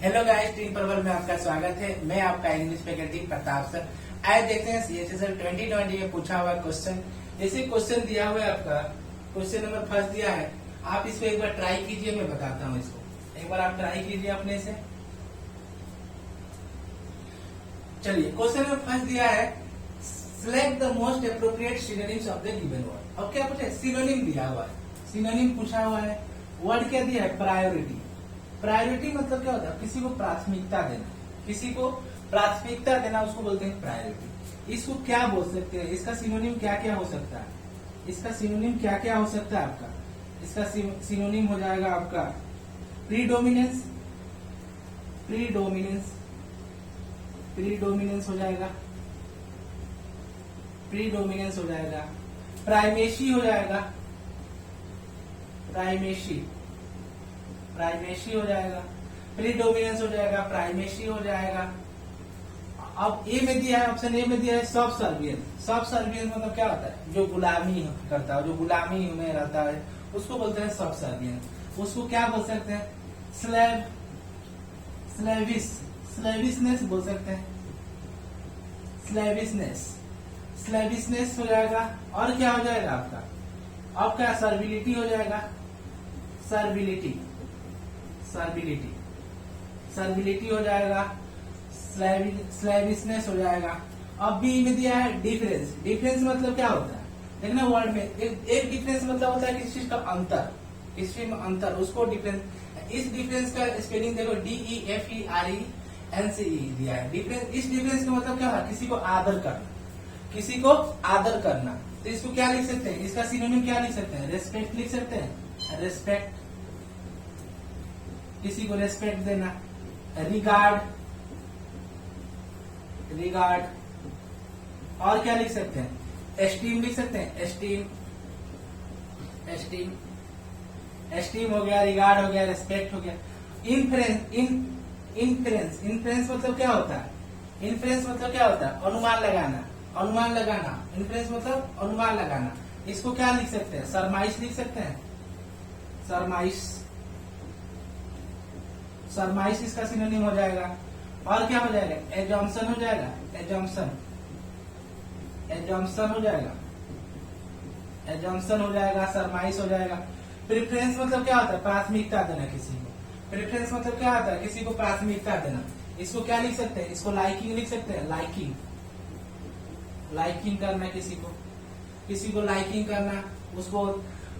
Hello guys, team परवल में आपका स्वागत है। मैं आपका इंग्लिश फैकल्टी प्रताप सर। आज देखते हैं सीएचएसएल 2020 में पूछा हुआ क्वेश्चन। जैसे क्वेश्चन दिया हुआ है, आपका क्वेश्चन नंबर फर्स्ट दिया है। आप इसको एक बार ट्राई कीजिए, मैं बताता हूँ इसको। एक बार आप ट्राई कीजिए अपने से। चलिए, क्वेश्चन नंबर फर्स्ट दिया है, select the most appropriate synonyms of the given word. अब क्या पूछा है? सिनोनिम दिया हुआ है, सिनोनिम पूछा हुआ है। वर्ड क्या दिया है? प्रायोरिटी। प्रायोरिटी मतलब क्या होता है? किसी को प्राथमिकता देना, किसी को प्राथमिकता देना, उसको बोलते हैं प्रायोरिटी। इसको क्या बोल सकते हैं? इसका सिनोनिम क्या क्या हो सकता है? इसका सिनोनिम क्या क्या हो सकता है आपका? इसका सिनोनिम हो जाएगा आपका प्रीडोमिनेंस, प्रीडोमिनेंस, प्रीडोमिनेंस हो जाएगा, प्रीडोमिनेंस हो जाएगा। प्राइमेसी हो जाएगा, प्राइमेसी, प्राइमेसी हो जाएगा। प्रीडोमिनेंस हो जाएगा, प्राइमेसी हो जाएगा। अब ए में दिया है, ऑप्शन ए में दिया है सब सर्वियंस। सब सर्वियंस मतलब क्या होता है? जो गुलामी करता है, जो गुलामी में रहता है, उसको बोलते हैं सब सर्वियंस। उसको क्या बोल सकते हैं? स्लेव, स्लेविस, स्लेविसनेस बोल सकते हैं, स्लेविसनेस, स्लेविसनेस हो जाएगा। और क्या हो जाएगा आपका? आपका सर्विलिटी हो जाएगा, सर्विलिटी, सर्विलिटी, सर्विलिटी हो जाएगा। स्लेविसनेस हो जाएगा। अब बी में दिया है डिफरेंस। डिफरेंस मतलब क्या होता है? देखना वर्ड में एक डिफरेंस मतलब होता है किसी चीज का अंतर, किसी चीज में अंतर, उसको डिफरेंस। इस डिफरेंस का स्पेलिंग देखो, DEFERENCE दिया है। डिफरेंस, इस डिफरेंस का मतलब क्या है? किसी को आदर करना, किसी को आदर करना। तो इसको क्या लिख सकते हैं? इसका सिनोनिम क्या लिख सकते हैं? रेस्पेक्ट लिख सकते हैं, रेस्पेक्ट, किसी को रेस्पेक्ट देना। Regard, regard. और क्या लिख सकते हैं? एस्टीम लिख सकते हैं, एस्टीम, एस्टीम, एस्टीम हो गया, रिगार्ड हो गया, रेस्पेक्ट हो गया। इन्फ्रेंस, इन्फ्रेंस, इन्फ्रेंस मतलब क्या होता है? इन्फ्रेंस मतलब क्या होता है? अनुमान लगाना, अनुमान लगाना। इन्फ्रेंस मतलब अनुमान लगाना। इसको क्या लिख सकते हैं? सरमाइश लिख सकते हैं, सरमाइश, सरमाइश इसका सिनोनिम हो जाएगा। और क्या हो जाएगा? एजम्पशन हो जाएगा, एजम्पशन, एजम्पशन हो जाएगा, एजम्पशन हो जाएगा, सरमाइश हो जाएगा। प्रेफरेंस मतलब क्या होता है? प्राथमिकता देना किसी को। प्रेफरेंस मतलब क्या होता है? किसी को प्राथमिकता देना। इसको क्या लिख सकते हैं? इसको लाइकिंग लिख सकते हैं, लाइकिंग, लाइकिंग करना, किसी को, किसी को लाइकिंग करना, उसको।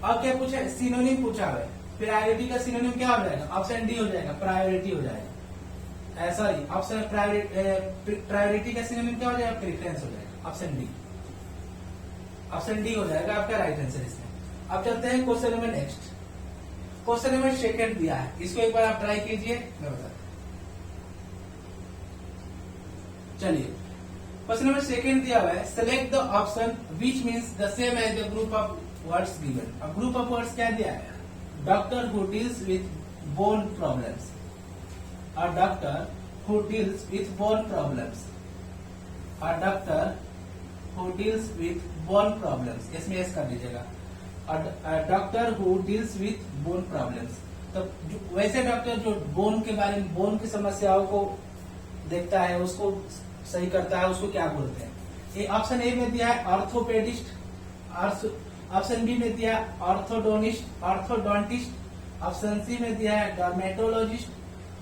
अब क्या पूछा है? सिनोनिम पूछा है। प्रायोरिटी का सिनोनिम क्या हो जाएगा? ऑप्शन डी हो जाएगा, प्रायोरिटी हो जाएगा। सॉरी, ऑप्शन प्रायोरिटी का सिनोनिम क्या हो जाएगा? प्रेफरेंस हो जाएगा, ऑप्शन डी, ऑप्शन डी हो जाएगा आपका राइट आंसर इसमें। अब चलते हैं question number next. Question number second दिया है, इसको एक बार आप ट्राई कीजिए, मैं बताता हूं। चलिए, क्वेश्चन नंबर सेकंड दिया हुआ है, select the option which means the same as the group of words given. अब ग्रुप ऑफ वर्ड्स क्या दिया है? Doctor who deals with bone problems, a doctor who deals with bone problems, a doctor who deals with bone problems, इसमें S कर दीजिएगा। a doctor who deals with bone problems, तो वैसे doctor जो bone के बारे में, बोन की समस्याओं को देखता है, उसको सही करता है, उसको क्या बोलते हैं? ये ऑप्शन ए में दिया है ऑर्थोपेडिस्ट, ऑप्शन बी में दिया ऑर्थोडोनिस्ट, ऑर्थोडोंटिस्ट, ऑप्शन सी में दिया है डर्मेटोलॉजिस्ट,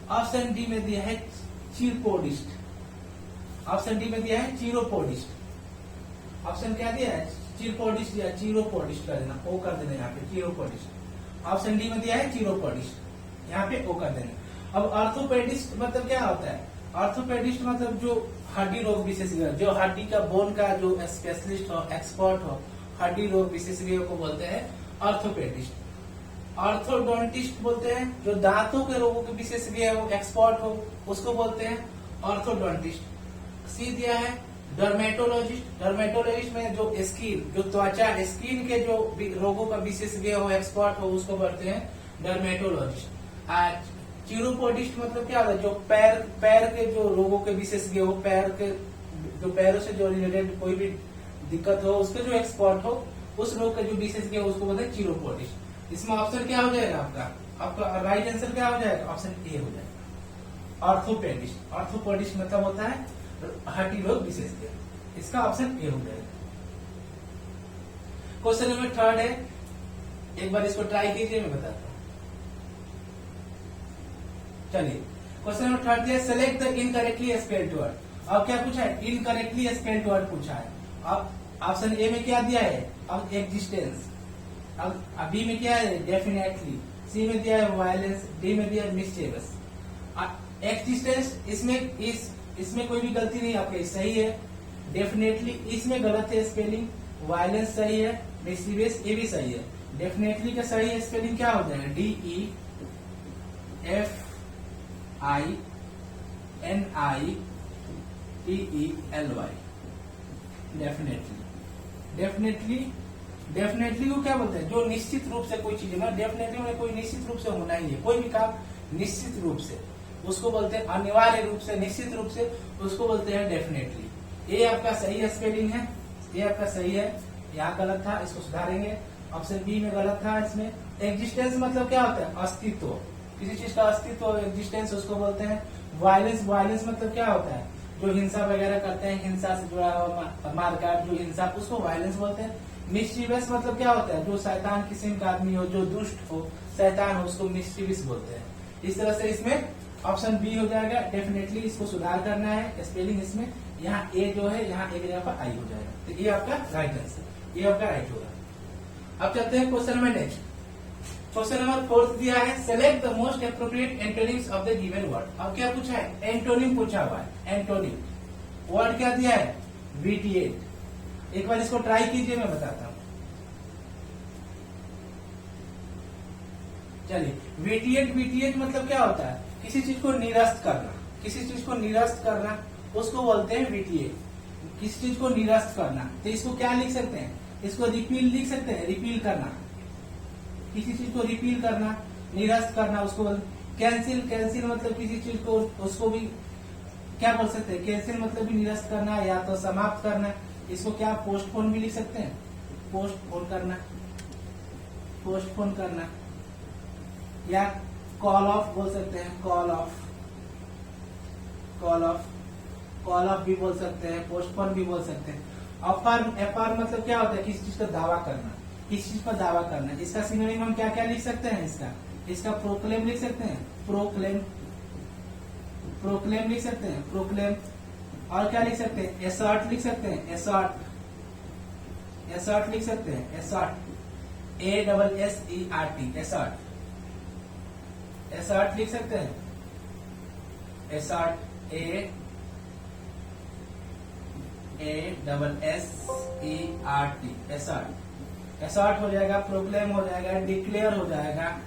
ऑप्शन डी में दिया है चिरोपोडिस्ट, ऑप्शन डी में दिया है चिरोपोडिस्ट। ऑप्शन क्या दिया है? चिरोपोडिस्ट या चिरोपोडिस्ट कर देना, ओ कर देना यहाँ पे, चिरोपोडिस्ट। ऑप्शन डी में दिया है चिरोपोडिस्ट, यहाँ पे ओ कर देना। अब ऑर्थोपेडिस्ट मतलब क्या होता है? ऑर्थोपेडिस्ट मतलब जो हड्डी रोग विशेषज्ञ, जो हड्डी का, बोन का जो स्पेशलिस्ट हो, एक्सपर्ट हो, हड्डी रोग विशेषज्ञ को बोलते हैं ऑर्थोपेडिस्ट। ऑर्थोडोंटिस्ट बोलते हैं जो दांतों के रोगों के विशेषज्ञ हो, एक्सपर्ट हो, उसको बोलते हैं ऑर्थोडोंटिस्ट। सी दिया है डर्मेटोलॉजिस्ट। डर्मेटोलॉजिस्ट में जो स्किन, जो त्वचा, स्किन के जो रोगों का विशेषज्ञ हो, एक्सपर्ट हो, उसको बोलते हैं डर्मेटोलॉजिस्ट। चिरोपोडिस्ट मतलब क्या होता है? जो पैर के जो रोगों के विशेषज्ञ हो, पैर के जो पैरों से जो रिलेटेड कोई भी दिक्कत हो, उसके जो एक्सपर्ट हो, उस रोग का जो विशेषज्ञ हो, उसको बोलते हैं चिरोपोडिस्ट। इसमें ऑप्शन क्या हो जाएगा आपका? आपका राइट आंसर क्या हो जाएगा? ऑप्शन ए हो जाएगा। ऑर्थोपेडिस्ट। ऑर्थोपेडिस्ट मतलब होता है हड्डी रोग विशेषज्ञ। इसका ऑप्शन ए हो जाएगा। क्वेश्चन नंबर 3 है, एक बार इसको ट्राई कीजिए, मैं बताता हूँ। चलिए, क्वेश्चन नंबर 3 है, select the incorrectly spelled word. अब क्या पूछा है? इनकरेक्टली स्पेल्ड वर्ड पूछा है। अब ऑप्शन ए में क्या दिया है? अब एक्जिस्टेंस। अब बी में क्या है? डेफिनेटली। सी में दिया है वायलेंस। डी में दिया है मिस्चेवस। एक्जिस्टेंस इसमें कोई भी गलती नहीं आपके, सही है। डेफिनेटली इसमें गलत है स्पेलिंग। वायलेंस सही है। मिस्चीवियस ये भी सही है। डेफिनेटली का सही स्पेलिंग क्या हो जाएगा? DEFINITELY। डेफिनेटली को क्या बोलते हैं? जो निश्चित रूप से कोई चीज है ना, डेफिनेटली में कोई निश्चित रूप से होना ही है। कोई भी काम निश्चित रूप से उसको बोलते हैं, अनिवार्य रूप से, निश्चित रूप से उसको बोलते हैं डेफिनेटली। ये आपका सही स्पेलिंग है, ये आपका सही है। यहाँ गलत था, इसको सुधारेंगे। ऑप्शन बी में गलत था। इसमें एग्जिस्टेंस मतलब क्या होता है? अस्तित्व, किसी चीज का अस्तित्व, एग्जिस्टेंस उसको बोलते हैं। वायलेंस मतलब क्या होता है? जो हिंसा वगैरह करते हैं, हिंसा से जुड़ा हुआ मारकाट, जो हिंसा, उसको वायलेंस बोलते हैं। मिस्चीवियस मतलब क्या होता है? जो शैतान किस्म का आदमी हो, जो दुष्ट हो, शैतान हो, उसको मिस्चीवियस बोलते हैं। इस तरह से इसमें ऑप्शन बी हो जाएगा। डेफिनेटली इसको सुधार करना है स्पेलिंग। इसमें यहाँ ए जो है, यहाँ एक जगह पर आई हो जाएगा। तो ये आपका राइट आंसर, ये आपका राइट होगा। अब चलते हैं question number next. Question number 4 दिया है, select the most appropriate antonyms of the given word. अब क्या पूछा है? एंटोनिम पूछा हुआ है। एंटोनिम वर्ड क्या दिया है? विटिएट। एक बार इसको ट्राई कीजिए, मैं बताता हूं। चलिए, विटिएट मतलब क्या होता है? किसी चीज को निरस्त करना, किसी चीज को निरस्त करना, उसको बोलते हैं विटिएट। किसी चीज को निरस्त करना, तो इसको क्या लिख सकते हैं? इसको रिपील लिख सकते हैं, रिपील करना। किसी चीज को रिपील करना, निरस्त करना, उसको कैंसिल मतलब किसी चीज को, उसको भी क्या बोल सकते हैं? कैंसिल मतलब भी निरस्त करना या तो समाप्त करना। इसको क्या पोस्टपोन भी लिख सकते हैं, पोस्टपोन करना, पोस्टपोन करना। या कॉल ऑफ बोल सकते हैं, कॉल ऑफ भी बोल सकते हैं, पोस्टपोन भी बोल सकते हैं। अफर्म मतलब क्या होता है? किसी चीज का दावा करना, किसी चीज पर दावा करना। इसका सिनोनिम हम क्या क्या लिख सकते हैं? इसका प्रोक्लेम लिख सकते हैं, प्रोक्लेम लिख सकते हैं, प्रोक्लेम। और क्या लिख सकते हैं? एसर्ट लिख सकते हैं, एसर्ट लिख सकते हैं, एसर्ट, ASSERT, एसर्ट लिख सकते हैं, एसर्ट, ASSERT, एसर्ट हो जाएगा। प्रोक्लेम हो जाएगा। डिक्लेयर हो जाएगा,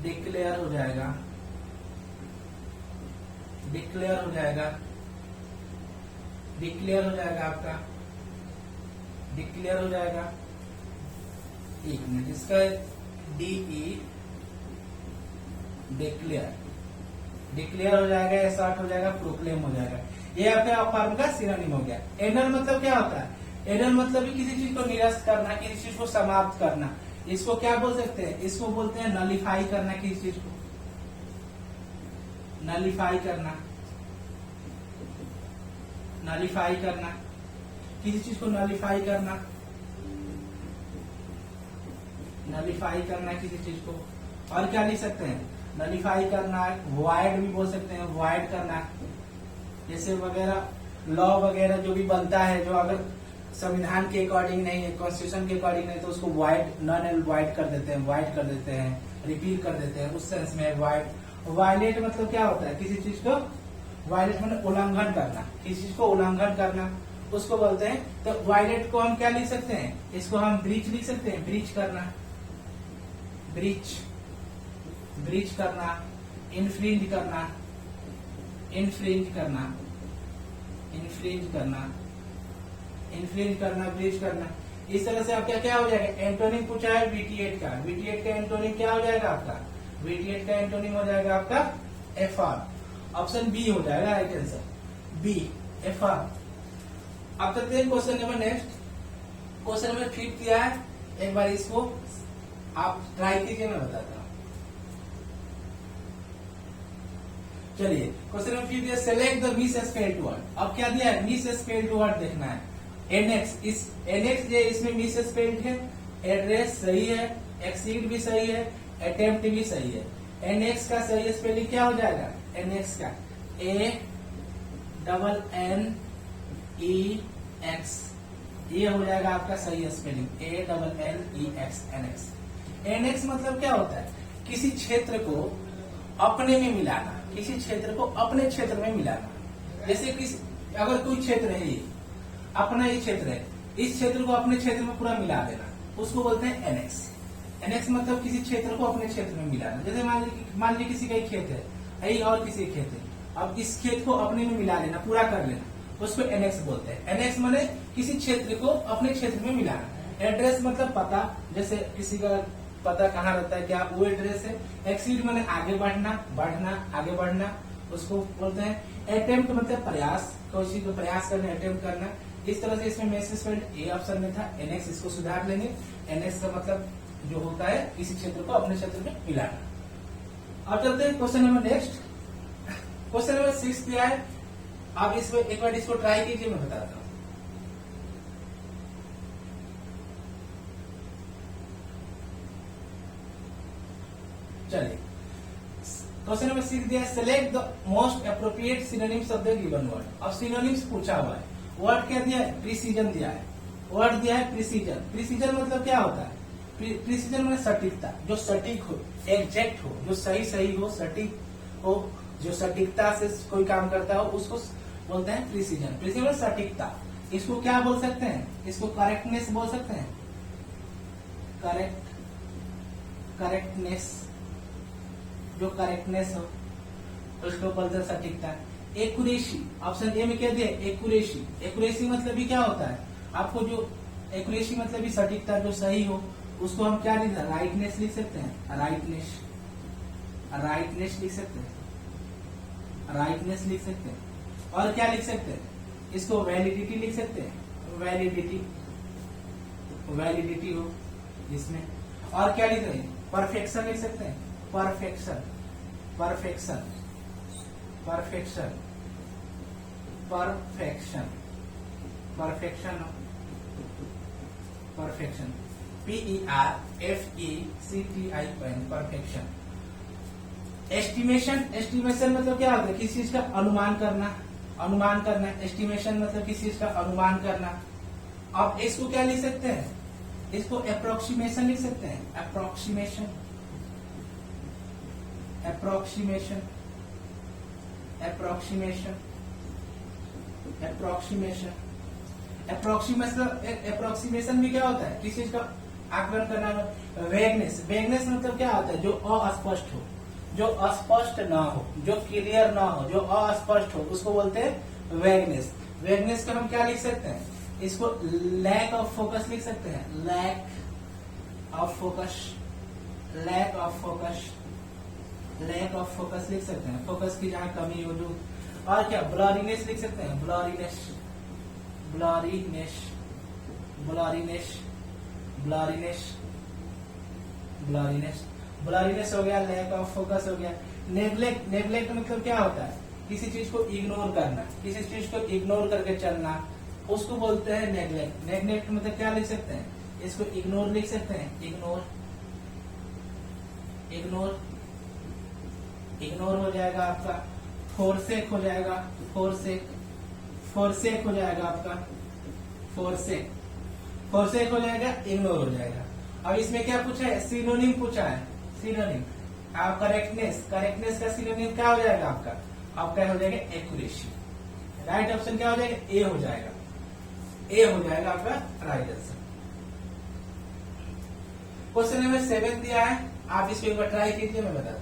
डिक्लेयर हो जाएगा, डिक्लेयर हो जाएगा, डिक्लेयर हो जाएगा आपका, डिक्लेयर हो जाएगा। एक मिनट, इसका DE डिक्लेयर हो जाएगा, एसर्ट हो जाएगा, प्रोक्लेम हो जाएगा। ये आपका अफर्म का सिनोनिम हो गया। एनल मतलब क्या होता है? एनल मतलब भी किसी चीज को निरस्त करना, किसी चीज को समाप्त करना। इसको क्या बोल सकते हैं? इसको बोलते हैं नलिफाई करना, किसी चीज को नलिफाई करना, नलिफाई करना, किसी चीज को नलिफाई करना, नलिफाई करना किसी चीज को। और क्या लिख सकते हैं? नलिफाई करना, वॉइड भी बोल सकते हैं, वॉइड करना। जैसे वगैरह लॉ वगैरह जो भी बनता है, जो अगर संविधान के अकॉर्डिंग नहीं है, कॉन्स्टिट्यूशन के अकॉर्डिंग नहीं, तो उसको वॉइड, नन एंड वॉइड कर देते हैं, वॉइड कर देते हैं, रिपील कर देते हैं। उस सेंस में वॉइड। वायलेट मतलब क्या होता है? किसी चीज को, वायलेट मतलब उल्लंघन करना, किसी चीज को उल्लंघन करना, उसको बोलते हैं। तो वायलेट को हम क्या लिख सकते हैं? इसको हम ब्रीच लिख सकते हैं, ब्रीच करना, ब्रीच, ब्रीच करना, इन्फ्रिंज करना, इन्फ्रिंज करना, इन्फ्रिंज करना, इन्फ्रिंज करना, ब्रीच करना। इस तरह से आपका क्या हो जाएगा? एंटोनिम पूछा है विटिएट का। विटिएट का एंटोनिम क्या हो जाएगा आपका? विटिएट का एंटोनिम हो जाएगा आपका एफआर। ऑप्शन बी हो जाएगा राइट आंसर, बी, एफआर। अब तक देखिए question number next. Question number 5 दिया है, एक बार इसको आप ट्राई कीजिए, मैं बताता हूँ। चलिए क्वेश्चन नंबर 5 दिया select the miss spelled word. अब क्या दिया है, मिस स्पेल्ड वर्ड देखना है। एनएक्स, इस एनएक्स जो इसमें मिस स्पेल्ड है, एड्रेस सही है, एक्सीड भी सही है, अटेम्प्ट भी सही है। एनएक्स का सही स्पेलिंग क्या हो जाएगा, एनएक्स का ANNEX, ये हो जाएगा आपका सही स्पेलिंग ANNEX, एनएक्स। एनएक्स मतलब क्या होता है, किसी क्षेत्र को अपने में मिलाना, किसी क्षेत्र को अपने क्षेत्र में मिलाना। जैसे किसी अगर कोई क्षेत्र है, ये अपना ही क्षेत्र है, इस क्षेत्र को अपने क्षेत्र में पूरा मिला देना, उसको बोलते हैं एनेक्स। एनेक्स मतलब किसी क्षेत्र को अपने क्षेत्र में मिलाना। जैसे मान लीजिए किसी का ही खेत है, यही और किसी का खेत है, अब इस खेत को अपने में मिला लेना, पूरा कर लेना, उसको एनेक्स बोलते हैं। एनेक्स माने किसी क्षेत्र को अपने क्षेत्र में मिलाना। एड्रेस मतलब पता, जैसे किसी का पता कहाँ रहता है, क्या वो एड्रेस है। एक्सीड माने आगे बढ़ना, आगे बढ़ना, उसको बोलते हैं। अटेम्प्ट मतलब प्रयास, कोई को प्रयास करना, अटेम्प्ट करना। इस तरह से इसमें मैसेज ए ऑप्शन में था, एनेक्स, इसको सुधार लेंगे। एनेक्स का मतलब जो होता है किसी क्षेत्र को अपने क्षेत्र में मिलाना। अब चलते हैं question number next. Question number 6 दिया है, आप इसमें एक बार इसको ट्राई कीजिए, मैं बताता हूँ। चलिए क्वेश्चन नंबर 6 दिया है, select the most appropriate synonyms of the given word. अब सिनोनिम्स पूछा हुआ है, वर्ड क्या दिया है, प्रिसीजन दिया है। वर्ड दिया है प्रिसीजन। प्रिसीजन मतलब क्या होता है, प्रिसीजन मतलब सटीकता, जो सटीक हो, एग्जैक्ट हो, जो सही हो, सटीक हो, जो सटीकता से कोई काम करता हो, उसको बोलते हैं प्रिसीजन। प्रिसीजन मतलब सटीकता। इसको क्या बोल सकते हैं, इसको करेक्टनेस बोल सकते हैं, करेक्टनेस, जो करेक्टनेस हो उसको बोलते हैं सटीकता। एक्यूरेसी, ऑप्शन ए में क्या दिया, एक्यूरेसी। एक्यूरेसी मतलब भी क्या होता है, आपको जो एक्यूरेसी मतलब भी सटीकता, जो सही हो, उसको हम क्या लिख सकते हैं, राइटनेस लिख सकते हैं, राइटनेस लिख सकते हैं, राइटनेस लिख सकते हैं। और क्या लिख सकते हैं, इसको वैलिडिटी लिख सकते हैं, वैलिडिटी हो इसमें। और क्या लिख रहे हैं, परफेक्शन लिख सकते हैं, परफेक्शन PERFECTION, परफेक्शन। एस्टिमेशन मतलब क्या होता है, किसी चीज का अनुमान करना, एस्टिमेशन मतलब किसी चीज का अनुमान करना। अब इसको क्या लिख सकते हैं, इसको अप्रोक्सीमेशन लिख सकते हैं, अप्रोक्सीमेशन। अप्रोक्सीमेशन भी क्या होता है, किसी चीज का आकलन करना। वेगनेस मतलब क्या होता है, जो अस्पष्ट हो, जो अस्पष्ट ना हो, जो क्लियर ना हो, जो अस्पष्ट हो, उसको बोलते हैं वेगनेस का हम क्या लिख सकते हैं, इसको लैक ऑफ फोकस लिख सकते हैं, लैक ऑफ फोकस लिख सकते हैं, फोकस की जहां कमी हो। जो और क्या, ब्लरीनेस लिख सकते हैं, ब्लरीनेस हो गया, लैक ऑफ फोकस हो गया। नेग्लेक्ट मतलब क्या होता है, किसी चीज को इग्नोर करना, किसी चीज को इग्नोर करके चलना, उसको बोलते हैं नेग्लेक्ट। नेग्लेक्ट मतलब क्या लिख सकते हैं, इसको इग्नोर लिख सकते हैं, इग्नोर हो जाएगा आपका। फोरसेक हो जाएगा, फोरसेक हो जाएगा आपका, फोरसेक हो जाएगा, इग्नोर हो जाएगा। अब इसमें क्या पूछा है, सिनोनिम पूछा है, सिनोनिम। करेक्टनेस का सिनोनिम क्या हो जाएगा आपका हो जाएगा एक्यूरेसी। राइट ऑप्शन क्या हो जाएगा, ए हो जाएगा, आपका राइट आंसर। क्वेश्चन नंबर 7 दिया है, आप इसको एक बार ट्राई कीजिए, मैं बताता हूँ।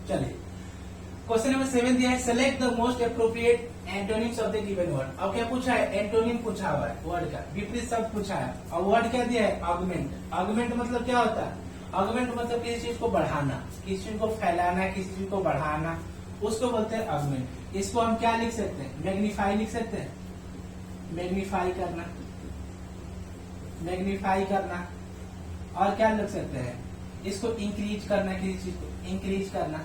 चलिए क्वेश्चन नंबर 7 दिया है, select the most appropriate antonyms of the given word. अब क्या पूछा है, एंटोनिम पूछा हुआ है, वर्ड का विपरीत शब्द पूछा है। और वर्ड क्या दिया है, आर्गुमेंट मतलब क्या होता है, आर्गुमेंट मतलब किसी चीज को बढ़ाना, किसी चीज को फैलाना, किसी चीज को बढ़ाना, उसको बोलते हैं आर्गुमेंट। इसको हम क्या लिख सकते हैं, मैग्नीफाई लिख सकते हैं, मैग्नीफाई करना, मैग्नीफाई करना, और क्या लिख सकते हैं, इसको इंक्रीज करना, किसी चीज को इंक्रीज करना,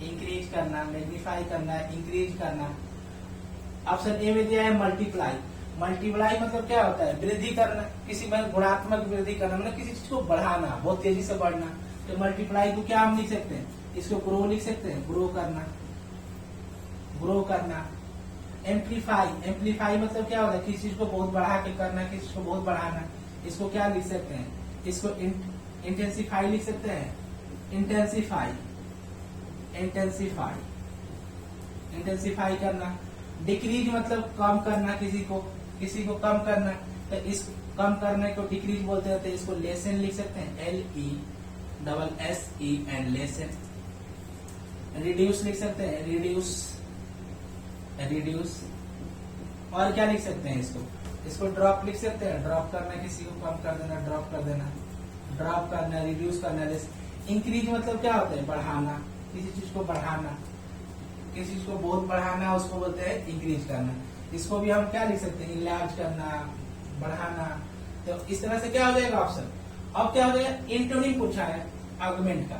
इंक्रीज करना, मैग्नीफाई करना, इंक्रीज करना। ऑप्शन ए में दिया है मल्टीप्लाई। मल्टीप्लाई मतलब क्या होता है, वृद्धि करना, किसी में गुणात्मक वृद्धि करना, मतलब किसी चीज को बढ़ाना, बहुत तेजी से बढ़ना। तो मल्टीप्लाई को क्या हम लिख सकते हैं, इसको ग्रो लिख सकते हैं, ग्रो करना, ग्रो करना। एम्पलीफाई, एम्पलीफाई मतलब क्या होता है, किसी चीज को बहुत बढ़ा के करना, किसी चीज को बहुत बढ़ाना। इसको क्या लिख सकते हैं, इसको इंटेंसिफाई लिख सकते हैं, इंटेंसिफाई, इंटेंसिफाई, इंटेंसिफाई करना। डिक्रीज मतलब कम करना, किसी को कम करना, तो इस कम करने को डिक्रीज बोलते हैं। तो इसको लेसन लिख सकते हैं, LESSEN, लेसन। रिड्यूस लिख सकते हैं, रिड्यूस, रिड्यूस। और क्या लिख सकते हैं, इसको ड्रॉप लिख सकते हैं, ड्रॉप करना, किसी को कम कर देना, ड्रॉप कर देना, ड्रॉप करना, रिड्यूस करना। इंक्रीज मतलब क्या होता है, बढ़ाना, किसी चीज को बढ़ाना, किसी चीज को बहुत बढ़ाना, उसको बोलते हैं इंक्रीज करना। इसको भी हम क्या लिख सकते हैं, इनलार्ज करना, बढ़ाना। तो इस तरह से क्या हो जाएगा ऑप्शन। अब क्या हो जाएगा, एंटोनिम पूछा है ऑगमेंट का,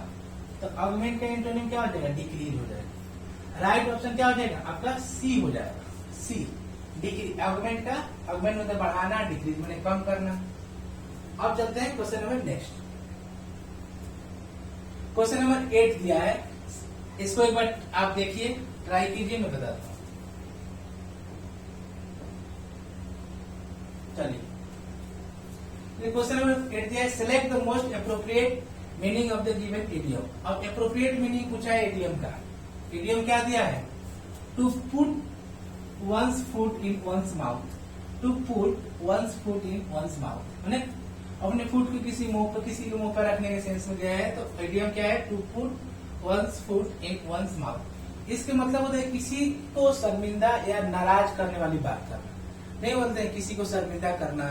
तो ऑगमेंट का एंटोनिम क्या हो जाएगा, डिक्रीज हो जाएगा। राइट ऑप्शन क्या हो जाएगा आपका, सी हो जाएगा, सी। डिक्रीज, ऑगमेंट का, ऑगमेंट मतलब बढ़ाना, डिक्रीज मतलब कम करना। अब चलते हैं question number next. Question number 8 दिया है, इसको एक बार आप देखिए, ट्राई कीजिए, मैं बताता हूं। चलिए, क्वेश्चन नंबर 8 दिया है, select the most appropriate meaning of the given idiom. अब अप्रोप्रिएट मीनिंग पूछा है इडियम का। इडियम क्या दिया है, to put one's food in one's mouth, to put one's food in one's mouth, मैंने अपने फूड को किसी के मुंह पर रखने के सेंस में दिया है। तो इडियम क्या है, to put one's food in one's mouth. इसके मतलब होता है किसी को शर्मिंदा या नाराज करने वाली बात करना। नहीं बोलते हैं किसी को शर्मिंदा करना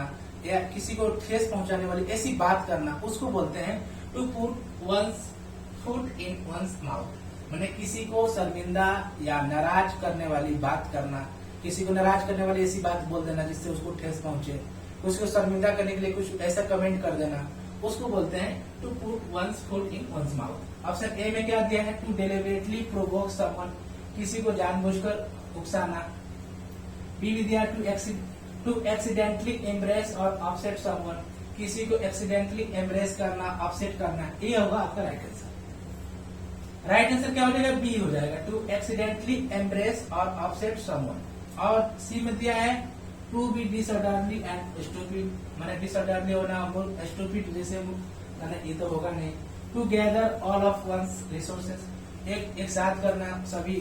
या किसी को ठेस पहुंचाने वाली ऐसी बात करना, उसको बोलते हैं to put one's food in one's mouth. मैंने किसी को शर्मिंदा या नाराज करने वाली बात करना, किसी को नाराज करने वाली ऐसी बात बोल देना जिससे उसको ठेस पहुंचे, उसको शर्मिंदा करने के लिए कुछ ऐसा कमेंट कर देना, उसको बोलते हैं to put one's food in one's mouth. Option A में क्या दिया है, टू डेलिबरेटली प्रोवोक समवन, किसी को जानबूझकर उकसाना। बी में दिया टू एक्सीडेंटली एम्ब्रेस और अपसेट समवन, किसी को एक्सीडेंटली एम्ब्रेस करना, अपसेट करना। ये होगा आपका राइट आंसर। राइट आंसर क्या हो जाएगा, बी हो जाएगा, टू एक्सीडेंटली एम्ब्रेस और अपसेट समवन। और सी में दिया है to be disorderly and stupid, मैंने डिसऑर्डरली होना, स्टूपिड जैसे मैंने ये तो होगा नहीं। To gather all of one's resources, एक साथ करना, सभी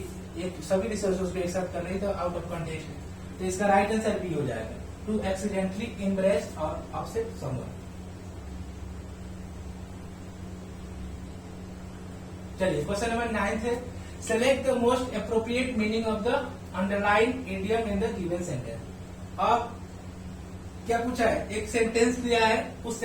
रिसोर्सेज को एक साथ करना, तो आउट ऑफ कॉन्टेक्स्ट है। तो इसका राइट आंसर बी हो जाएगा, टू एक्सीडेंटली एम्ब्रेस और अपसेट समवन। चलिए, क्वेश्चन नंबर 9 है, select the most appropriate meaning of the underline idiom in the given sentence. अब क्या पूछा है, एक सेंटेंस दिया है, उस